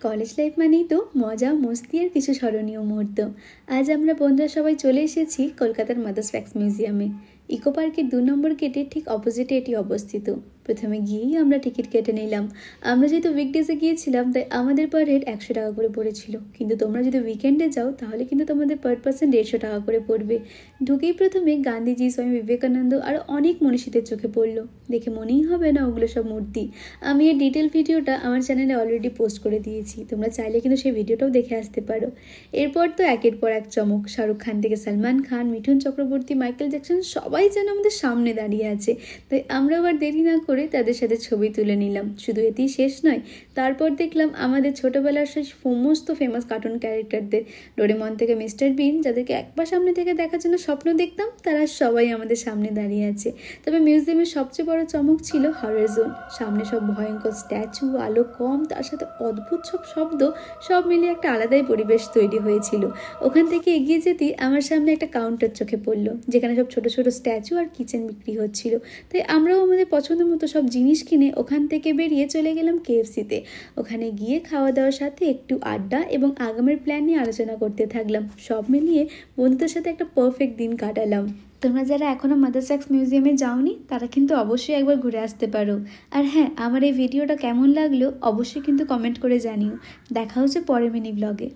College life মানেই তো মজা মস্তি আর কিছু স্মরণীয় মুহূর্ত। আজ আমরা বন্ধুরা সবাই চলে এসেছি কলকাতার মাদার্স ওয়াক্স মিউজিয়ামে। ইকো পার্কের 2 নম্বর গেটের ঠিক অপোজিটে এটি অবস্থিত। প্রথমে গিয়েই আমরা টিকিট কেটে নিলাম। আমরা যেহেতু উইকডেজে গিয়েছিলাম তাই আমাদের পার হেড 100 টাকা করে পড়েছিল, কিন্তু তোমরা যদি উইকেন্ডে যাও তাহলে কিন্তু তোমাদের পার পার্সন 150 টাকা করে পড়বে। ঢুকেই প্রথমে গান্ধীজি, স্বামী বিবেকানন্দ আর অনেক মনীষীদের চোখে পড়লো। দেখে মনেই হবে না ওগুলো সব মূর্তি। আমি এই ডিটেল ভিডিওটা আমার চ্যানেলে অলরেডি পোস্ট করে দিয়েছি, তোমরা চাইলে কিন্তু সেই ভিডিওটাও দেখে আসতে পারো। এরপর তো একের পর এক চমক, শাহরুখ খান থেকে সালমান খান, মিঠুন চক্রবর্তী, মাইকেল জ্যাকসন সবাই যেন আমাদের সামনে দাঁড়িয়ে আছে। তাই আমরা আবার দেরি না করে তাদের সাথে ছবি তুলে নিলাম। শুধু এতেই শেষ নয়, তারপর দেখলাম আমাদের ছোটবেলার সেই সমস্ত ফেমাস কার্টুন ক্যারেক্টারদের, ডোরেমন থেকে মিস্টার বিন, যাদেরকে একবার সামনে থেকে দেখার জন্য স্বপ্ন দেখতাম, তারা সবাই আমাদের সামনে দাঁড়িয়ে আছে। তবে মিউজিয়ামের সবচেয়ে বড় চমক ছিল হরর জোন। সামনে সব ভয়ঙ্কর স্ট্যাচু, আলো কম, তার সাথে অদ্ভুত সব শব্দ, সব মিলিয়ে একটা আলাদাই পরিবেশ তৈরি হয়েছিল। ওখান থেকে এগিয়ে যেতেই আমার সামনে একটা কাউন্টার চোখে পড়লো, যেখানে সব ছোট ছোট স্ট্যাচু আর কিচেন বিক্রি হচ্ছিল। তাই আমরাও আমাদের পছন্দ মতো সব জিনিস কিনে ওখান থেকে বেরিয়ে চলে গেলাম KFC-তে। ওখানে গিয়ে খাওয়া দাওয়ার সাথে একটু আড্ডা এবং আগামীর প্ল্যান নিয়ে আলোচনা করতে থাকলাম। সব মিলিয়ে বন্ধুদের সাথে একটা পারফেক্ট দিন কাটালাম। তোমরা যারা এখনও মাদার্স ওয়াক্স মিউজিয়ামে যাওনি তারা কিন্তু অবশ্যই একবার ঘুরে আসতে পারো। আর হ্যাঁ, আমার এই ভিডিওটা কেমন লাগলো অবশ্যই কিন্তু কমেন্ট করে জানিও। দেখা হচ্ছে পরের মিনি ব্লগে।